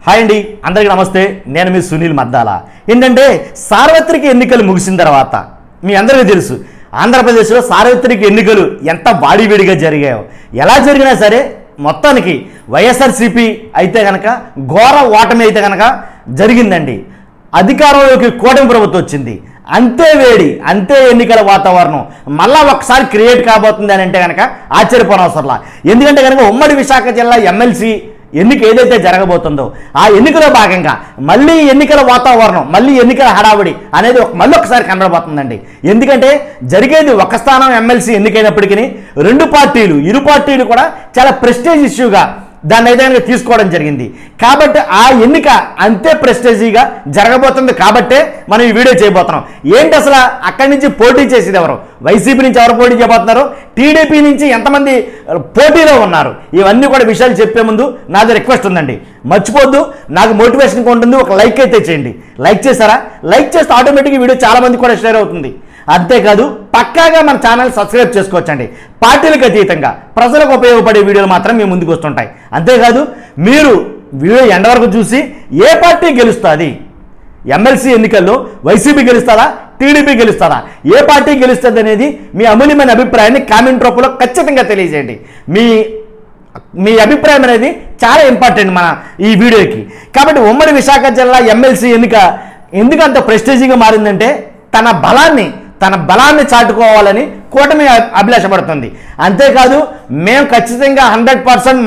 Hi అండి, అందరికీ నమస్తే. నేను మీ సునీల్ మద్దాల. ఏంటంటే సార్వత్రిక ఎన్నికలు ముగిసిన తర్వాత మీ అందరికీ తెలుసు ఆంధ్రప్రదేశ్లో సార్వత్రిక ఎన్నికలు ఎంత వాడివేడిగా జరిగాయో. ఎలా జరిగినా సరే మొత్తానికి వైఎస్ఆర్సీపీ అయితే కనుక ఘోర ఓటమి అయితే కనుక జరిగిందండి. అధికారంలోకి కూటమి ప్రభుత్వం వచ్చింది. అంతే వేడి, అంతే ఎన్నికల వాతావరణం మళ్ళా ఒకసారి క్రియేట్ కాబోతుంది అని అంటే కనుక ఆశ్చర్యపోనవసరంలా. ఎందుకంటే కనుక ఉమ్మడి విశాఖ జిల్లా ఎమ్మెల్సీ ఎన్నిక ఏదైతే జరగబోతుందో ఆ ఎన్నికలో భాగంగా మళ్ళీ ఎన్నికల వాతావరణం, మళ్ళీ ఎన్నికల హడావుడి అనేది మళ్ళీ ఒకసారి కనబడబోతుందండి. ఎందుకంటే జరిగేది ఒక స్థానం ఎమ్మెల్సీ ఎన్నికైనప్పటికీ ఇరు పార్టీలు కూడా చాలా ప్రెస్టేజ్ ఇష్యూగా దాన్ని అయితే కనుక తీసుకోవడం జరిగింది. కాబట్టి ఆ ఎన్నిక అంతే ప్రెస్టేజీగా జరగబోతుంది. కాబట్టే మనం ఈ వీడియో చేయబోతున్నాం. ఏంటి అసలు అక్కడి నుంచి పోటీ చేసేది ఎవరు, వైసీపీ నుంచి ఎవరు పోటీ చేయబోతున్నారు, టీడీపీ నుంచి ఎంతమంది పోటీలో ఉన్నారు, ఇవన్నీ కూడా విషయాలు చెప్పే ముందు నాది రిక్వెస్ట్ ఉందండి. మర్చిపోద్దు, నాకు మోటివేషన్గా ఉంటుంది. ఒక లైక్ అయితే చేయండి. లైక్ చేస్తారా? లైక్ చేస్తే ఆటోమేటిక్గా వీడియో చాలామంది కూడా షేర్ అవుతుంది. అంతేకాదు పక్కాగా మన ఛానల్ సబ్స్క్రైబ్ చేసుకోవచ్చండి. పార్టీలకు అతీతంగా ప్రజలకు ఉపయోగపడే వీడియోలు మాత్రం మీ ముందుకు వస్తుంటాయి. అంతేకాదు మీరు వీడియో ఎండ్ వరకు చూసి ఏ పార్టీ గెలుస్తుంది, ఎమ్మెల్సీ ఎన్నికల్లో వైసీపీ గెలుస్తుందా, టీడీపీ గెలుస్తుందా, ఏ పార్టీ గెలుస్తుంది అనేది మీ అమూల్యమైన అభిప్రాయాన్ని కామెంట్ రూపంలో ఖచ్చితంగా తెలియజేయండి. మీ అభిప్రాయం అనేది చాలా ఇంపార్టెంట్ మన ఈ వీడియోకి. కాబట్టి ఉమ్మడి విశాఖ జిల్లా ఎమ్మెల్సీ ఎన్నిక ఎందుకు అంత ప్రెస్టేజీగా మారిందంటే తన బలాన్ని చాటుకోవాలని కూటమి అభిలాషపడుతుంది. అంతేకాదు మేము ఖచ్చితంగా 100%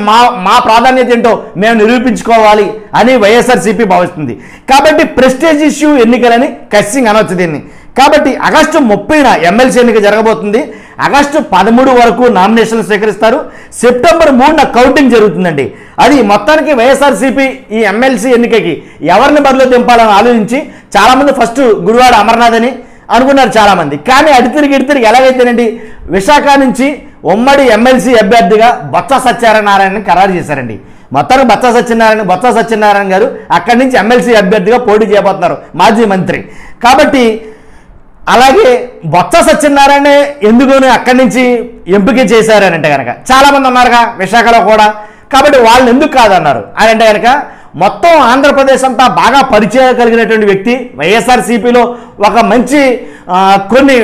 మా ప్రాధాన్యత ఏంటో మేము నిరూపించుకోవాలి అని వైఎస్ఆర్సీపీ భావిస్తుంది. కాబట్టి ప్రెస్టేజ్ ఇష్యూ ఎన్నికలని ఖచ్చితంగా అనవచ్చు దీన్ని. కాబట్టి ఆగస్టు 30న ఎమ్మెల్సీ ఎన్నిక జరగబోతుంది. ఆగస్టు 13 వరకు నామినేషన్లు స్వీకరిస్తారు. సెప్టెంబర్ 3న కౌంటింగ్ జరుగుతుందండి. అది మొత్తానికి వైఎస్ఆర్సీపీ ఈ ఎమ్మెల్సీ ఎన్నికకి ఎవరిని బరిలో దింపాలని ఆలోచించి చాలామంది ఫస్ట్ గుడివాడ అమర్నాథ్ అని అనుకున్నారు చాలామంది. కానీ అడితిరిగి ఎలాగైతేనండి విశాఖ నుంచి ఉమ్మడి ఎమ్మెల్సీ అభ్యర్థిగా బొత్స సత్యనారాయణ ఖరారు చేశారండి. మొత్తానికి బొత్స సత్యనారాయణ గారు అక్కడి నుంచి ఎమ్మెల్సీ అభ్యర్థిగా పోటీ చేయబోతున్నారు, మాజీ మంత్రి. కాబట్టి అలాగే బొత్స సత్యనారాయణ ఎందుకు అక్కడి నుంచి ఎంపిక చేశారని అంటే కనుక చాలామంది ఉన్నారుగా విశాఖలో కూడా. కాబట్టి వాళ్ళు ఎందుకు కాదన్నారు అని అంటే కనుక మొత్తం ఆంధ్రప్రదేశ్ అంతా బాగా పరిచయం కలిగినటువంటి వ్యక్తి, వైఎస్ఆర్సీపీలో ఒక మంచి కొన్ని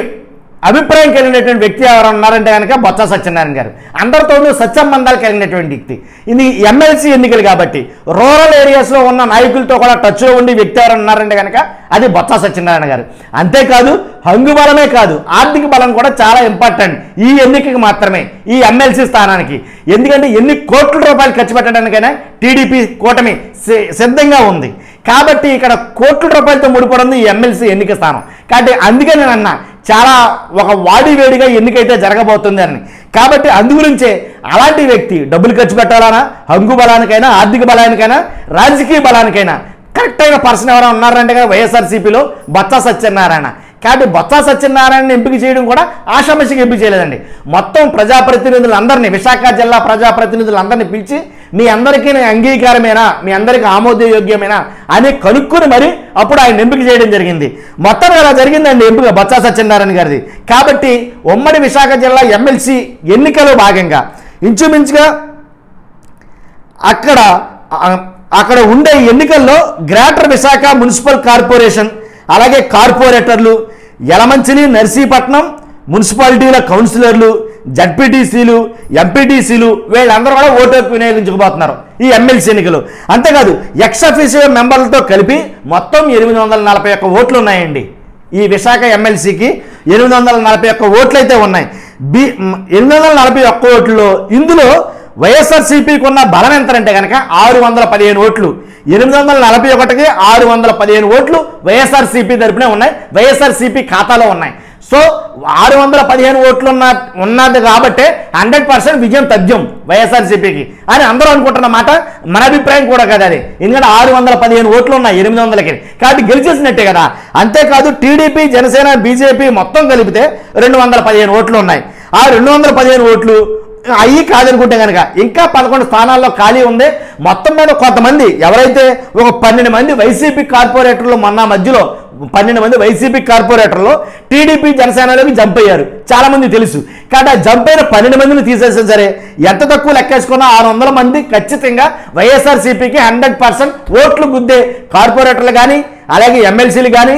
అభిప్రాయం కలిగినటువంటి వ్యక్తి ఎవరు ఉన్నారంటే కనుక బొత్స సత్యనారాయణ గారు. అందరితోనూ సత్సంబంధాలు కలిగినటువంటి వ్యక్తి. ఇది ఎమ్మెల్సీ ఎన్నికలు కాబట్టి రూరల్ ఏరియాస్లో ఉన్న నాయకులతో కూడా టచ్లో ఉండి వ్యక్తి ఎవరు ఉన్నారంటే కనుక అది బొత్స సత్యనారాయణ గారు. అంతేకాదు హంగు బలమే కాదు, ఆర్థిక బలం కూడా చాలా ఇంపార్టెంట్ ఈ ఎన్నికకి మాత్రమే, ఈ ఎమ్మెల్సీ స్థానానికి. ఎందుకంటే ఎన్ని కోట్ల రూపాయలు ఖర్చు పెట్టడానికైనా టీడీపీ కూటమి సిద్ధంగా ఉంది. కాబట్టి ఇక్కడ కోట్ల రూపాయలతో ముడిపడింది ఈ ఎమ్మెల్సీ ఎన్నిక స్థానం. కాబట్టి అందుకే నేను అన్నా చాలా ఒక వాడివేడిగా ఎన్నికైతే జరగబోతుంది అని. కాబట్టి అందుగురించే అలాంటి వ్యక్తి డబ్బులు ఖర్చు పెట్టాలన్నా, హంగు బలానికైనా, ఆర్థిక బలానికైనా, రాజకీయ బలానికైనా కరెక్ట్ అయిన పర్సన్ ఎవరైనా ఉన్నారంటే వైఎస్ఆర్సీపీలో బొత్స సత్యనారాయణ. కాబట్టి బొత్స సత్యనారాయణ ఎంపిక చేయడం కూడా ఆషామాషిగా ఎంపిక చేయలేదండి. మొత్తం ప్రజాప్రతినిధులందరినీ, విశాఖ జిల్లా ప్రజాప్రతినిధులందరినీ పిలిచి మీ అందరికీ అంగీకారమేనా, మీ అందరికీ ఆమోదయోగ్యమేనా అని కనుక్కొని మరి అప్పుడు ఆయన ఎంపిక చేయడం జరిగింది. మొత్తం అలా జరిగిందండి ఎంపిక బొత్స సత్యనారాయణ గారిది. కాబట్టి ఉమ్మడి విశాఖ జిల్లా ఎమ్మెల్సీ ఎన్నికలో భాగంగా ఇంచుమించుగా అక్కడ ఉండే ఎన్నికల్లో గ్రేటర్ విశాఖ మున్సిపల్ కార్పొరేషన్, అలాగే కార్పొరేటర్లు, యలమంచిలి, నర్సీపట్నం మున్సిపాలిటీల కౌన్సిలర్లు, జడ్పీటీసీలు, ఎంపీటీసీలు వీళ్ళందరూ కూడా ఓటు హక్కు వినియోగించుకోబోతున్నారు ఈ ఎమ్మెల్సీ ఎన్నికలు. అంతేకాదు ఎక్స్ అఫీషియో మెంబర్లతో కలిపి మొత్తం 841 ఓట్లు ఉన్నాయండి. ఈ విశాఖ ఎమ్మెల్సీకి 841 ఓట్లు అయితే ఉన్నాయి. 841 ఓట్లలో ఇందులో వైఎస్ఆర్సీపీకి ఉన్న బలం ఎంతంటే కనుక 615 ఓట్లు. 841కి 615 ఓట్లు వైఎస్ఆర్సీపీ తరపునే ఉన్నాయి, వైఎస్ఆర్సీపీ ఖాతాలో ఉన్నాయి. సో 615 ఓట్లు ఉన్నది కాబట్టి 100% విజయం తథ్యం వైఎస్ఆర్సీపీకి అని అందరూ అనుకుంటున్న మాట మన అభిప్రాయం కూడా కదా అది. ఎందుకంటే 615 ఓట్లు ఉన్నాయి 800కి, కాబట్టి గెలిచేసినట్టే కదా. అంతేకాదు టీడీపీ, జనసేన, బీజేపీ మొత్తం కలిపితే 215 ఓట్లు ఉన్నాయి. ఆ 215 ఓట్లు అయ్యి కాదనుకుంటే కనుక ఇంకా 11 స్థానాల్లో ఖాళీ ఉంది. మొత్తం మీద కొంతమంది ఎవరైతే ఒక 12 మంది వైసీపీ కార్పొరేటర్లు మొన్న మధ్యలో 12 మంది వైసీపీ కార్పొరేటర్లు టీడీపీ జనసేనలోకి జంప్ అయ్యారు, చాలా మంది తెలుసు. కాబట్టి ఆ జంప్ అయిన 12 మందిని తీసేసినా సరే ఎంత తక్కువ లెక్కేసుకున్నా 600 మంది ఖచ్చితంగా వైఎస్ఆర్సీపీకి 100% ఓట్లు గుద్దే కార్పొరేటర్లు కానీ, అలాగే ఎమ్మెల్సీలు కానీ,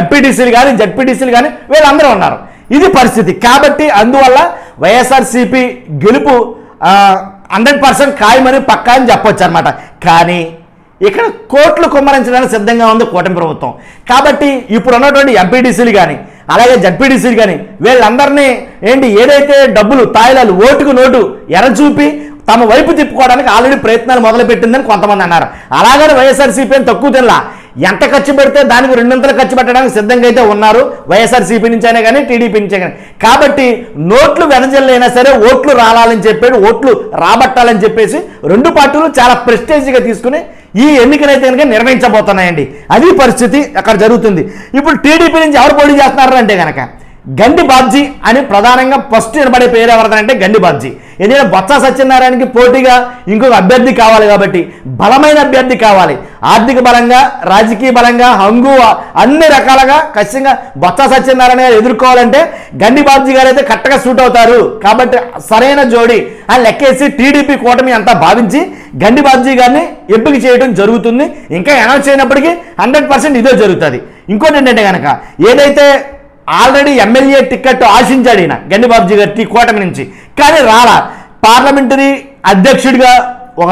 ఎంపీటీసీలు కానీ, జడ్పీటీసీలు కానీ వీళ్ళందరూ ఉన్నారు. ఇది పరిస్థితి. కాబట్టి అందువల్ల వైఎస్ఆర్సీపీ గెలుపు 100% ఖాయమని పక్కా అని చెప్పొచ్చు అనమాట. కానీ ఇక్కడ కోట్లు కుమ్మరించడానికి సిద్ధంగా ఉంది కూటమి ప్రభుత్వం. కాబట్టి ఇప్పుడు ఉన్నటువంటి ఎంపీటీసీలు కానీ, అలాగే జడ్పీటీసీలు కానీ వీళ్ళందరినీ ఏదైతే డబ్బులు తాయిలాలు ఓటుకు నోటు ఎరచూపి తమ వైపు తిప్పుకోవడానికి ఆల్రెడీ ప్రయత్నాలు మొదలుపెట్టిందని కొంతమంది అన్నారు. అలాగని వైఎస్ఆర్సీపీ అని తక్కువ తినలా, ఎంత ఖర్చు పెడితే దానికి 200 ఖర్చు పెట్టడానికి సిద్ధంగా అయితే ఉన్నారు వైఎస్ఆర్సీపీ నుంచి అయినా కానీ, టీడీపీ నుంచి కానీ. కాబట్టి నోట్లు వెనజల్లైనా సరే ఓట్లు రావాలని చెప్పి, ఓట్లు రాబట్టాలని చెప్పేసి రెండు పార్టీలు చాలా ప్రెస్టేజ్గా తీసుకుని ఈ ఎన్నికలైతే కనుక నిర్వహించబోతున్నాయండి. అది పరిస్థితి అక్కడ జరుగుతుంది. ఇప్పుడు టీడీపీ నుంచి ఎవరు పోటీ చేస్తున్నారు అంటే కనుక గండి బాబ్జీ అని ప్రధానంగా ఫస్ట్ వినబడే పేరు ఎవరిదంటే గండి బాబ్జీ. ఎందుకంటే బొత్స సత్యనారాయణకి పోటీగా ఇంకొక అభ్యర్థి కావాలి, కాబట్టి బలమైన అభ్యర్థి కావాలి. ఆర్థిక బలంగా, రాజకీయ బలంగా, హంగు అన్ని రకాలుగా ఖచ్చితంగా బొత్స సత్యనారాయణ గారు ఎదుర్కోవాలంటే గండి బాబ్జీ గారు అయితే కరెక్ట్గా సూట్ అవుతారు. కాబట్టి సరైన జోడి అని లెక్కేసి టీడీపీ కూటమి అంతా భావించి గండి బాబ్జీ గారిని ఎంపిక చేయడం జరుగుతుంది. ఇంకా అనౌన్స్ అయినప్పటికీ 100% ఇదే జరుగుతుంది. ఇంకోటి ఏంటంటే కనుక ఏదైతే ఆల్రెడీ ఎమ్మెల్యే టికెట్ ఆశించాడు ఈయన గండి బాబ్జీ గారి కూటమి నుంచి, కానీ రాలా. పార్లమెంటరీ అధ్యక్షుడిగా ఒక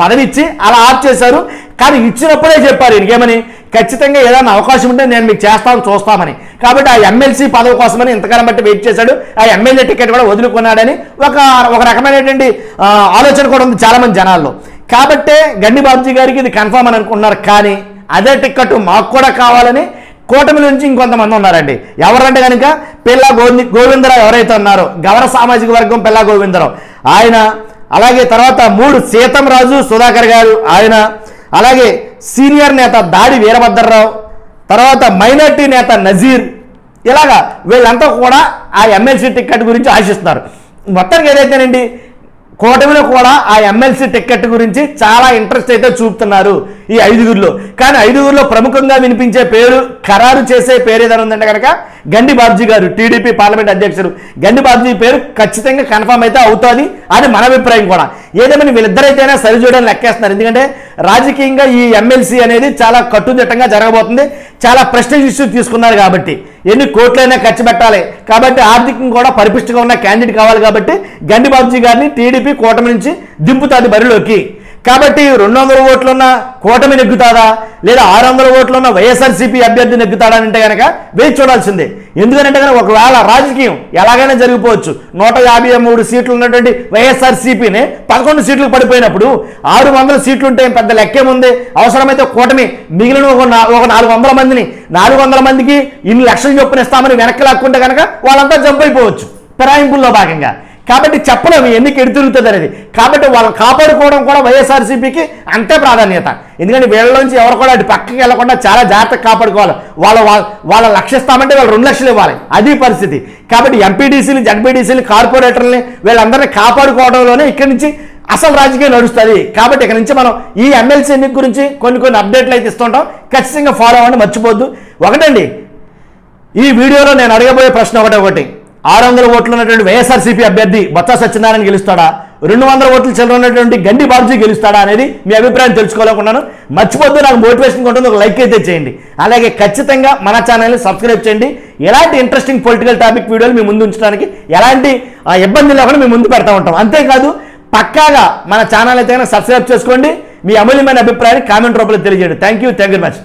పదవి ఇచ్చి అలా ఆఫ్ చేశారు. కానీ ఇచ్చినప్పుడే చెప్పారు ఈయనకేమని, ఖచ్చితంగా ఏదైనా అవకాశం ఉంటే నేను మీకు చూస్తామని. కాబట్టి ఆ ఎమ్మెల్సీ పదవి కోసమని ఇంతకాలం బట్టి వెయిట్ చేశాడు. ఆ ఎమ్మెల్యే టికెట్ కూడా వదులుకున్నాడని ఒక రకమైనటువంటి ఆలోచన కూడా ఉంది చాలా మంది జనాల్లో. కాబట్టే గండి బాబ్జీ గారికి ఇది కన్ఫామ్ అని అనుకుంటున్నారు. కానీ అదే టికెట్ మాకు కూడా కావాలని కూటమి నుంచి ఇంకొంతమంది ఉన్నారండి. ఎవరంటే కనుక పిల్లా గోవిందరావు ఎవరైతే ఉన్నారో, గౌర సామాజిక వర్గం పిల్లా గోవిందరావు ఆయన, అలాగే తర్వాత 3 సీతంరాజు సుధాకర్ గారు ఆయన, అలాగే సీనియర్ నేత దాడి వీరభద్రరావు, తర్వాత మైనార్టీ నేత నజీర్, ఇలాగా వీళ్ళంతా కూడా ఆ ఎమ్మెల్సీ టికెట్ గురించి ఆశిస్తున్నారు. మొత్తానికి ఏదైతేనండి కూటమిలో కూడా ఆ ఎమ్మెల్సీ టికెట్ గురించి చాలా ఇంట్రెస్ట్ అయితే చూపుతున్నారు ఈ 5గురిలో. కానీ 5గురిలో ప్రముఖంగా వినిపించే పేరు, ఖరారు చేసే పేరు ఏదైనా ఉందంటే కనుక గండి బాబ్జీ గారు, టీడీపీ పార్లమెంట్ అధ్యక్షుడు గండి బాబ్జీ పేరు ఖచ్చితంగా కన్ఫర్మ్ అయితే అవుతుంది అని మన అభిప్రాయం కూడా. ఏదేమైనా వీళ్ళిద్దరైతేనే సరిచూడని లెక్కేస్తున్నారు. ఎందుకంటే రాజకీయంగా ఈ ఎమ్మెల్సీ అనేది చాలా కట్టుదిట్టంగా జరగబోతుంది. చాలా ప్రెస్టీజ్ ఇష్యూ తీసుకున్నారు కాబట్టి ఎన్ని కోట్లైనా ఖర్చు పెట్టాలి. కాబట్టి ఆర్థికంగా కూడా పరిపుష్టిగా ఉన్న క్యాండిడేట్ కావాలి. కాబట్టి గండి బాబ్జీ గారిని టీడీపీ కూటమి నుంచి దింపుతుంది బరిలోకి. కాబట్టి 200 ఓట్లున్న కూటమి నెగ్గుతాదా, లేదా 600 ఓట్లున్న వైఎస్ఆర్సీపీ అభ్యర్థి నెగ్గుతాడా అంటే కనుక వేచి చూడాల్సిందే. ఎందుకంటే కనుక ఒకవేళ రాజకీయం ఎలాగైనా జరిగిపోవచ్చు. 153 సీట్లు ఉన్నటువంటి వైఎస్ఆర్సీపీని 11 సీట్లు పడిపోయినప్పుడు 600 సీట్లు ఉంటే పెద్ద లెక్కేముంది. అవసరమైతే కూటమి మిగిలిన ఒక 400 మందిని 400 మందికి ఇన్ని లక్షలు చొప్పున ఇస్తామని వెనక్కి లాక్కుంటే కనుక వాళ్ళంతా జంప్ అయిపోవచ్చు ఫిరాయింపుల్లో భాగంగా. కాబట్టి చెప్పలేము ఎన్నిక ఎటు తిరుగుతుంది అనేది. కాబట్టి వాళ్ళని కాపాడుకోవడం కూడా వైఎస్ఆర్సీపీకి అంతే ప్రాధాన్యత. ఎందుకంటే వీళ్ళలోంచి ఎవరు కూడా అటు పక్కకి వెళ్లకుండా చాలా జాగ్రత్తగా కాపాడుకోవాలి. వాళ్ళ లక్ష్యస్తామంటే వాళ్ళు 2 లక్షలు ఇవ్వాలి, అది పరిస్థితి. కాబట్టి ఎంపీటీసీలు, జడ్పీటీసీలు, కార్పొరేటర్ని వీళ్ళందరినీ కాపాడుకోవడంలోనే ఇక్కడి నుంచి అసలు రాజకీయం నడుస్తుంది. కాబట్టి ఇక్కడ నుంచి మనం ఈ ఎమ్మెల్సీ ఎన్నిక గురించి కొన్ని అప్డేట్లు అయితే ఇస్తుంటాం. ఖచ్చితంగా ఫాలో అవ్వండి, మర్చిపోద్దు. ఒకటండి, ఈ వీడియోలో నేను అడగబోయే ప్రశ్న ఒకటి, 600 ఓట్లు ఉన్నటువంటి వైఎస్ఆర్సీపీ అభ్యర్థి బొత్స సత్యనారాయణ గెలుస్తాడా, 200 ఓట్లు చిల్లర ఉన్నటువంటి గండి బాబ్జీ గెలుస్తాడా అనేది మీ అభిప్రాయం తెలుసుకోవాలనుకున్నాను. మర్చిపోద్దు, నాకు మోటివేషన్ ఉంటుంది, ఒక లైక్ అయితే చేయండి. అలాగే ఖచ్చితంగా మన ఛానల్ని సబ్స్క్రైబ్ చేయండి. ఎలాంటి ఇంట్రెస్టింగ్ పొలిటికల్ టాపిక్ వీడియోలు మీ ముందు ఉంచడానికి ఎలాంటి ఇబ్బంది లేకుండా మీ ముందు పెడతా ఉంటాం. అంతేకాదు పక్కాగా మన ఛానల్ అయితే సబ్స్క్రైబ్ చేసుకోండి. మీ అమూల్యమైన అభిప్రాయాన్ని కామెంట్ రూపంలో తెలియజేయండి. Thank you very much.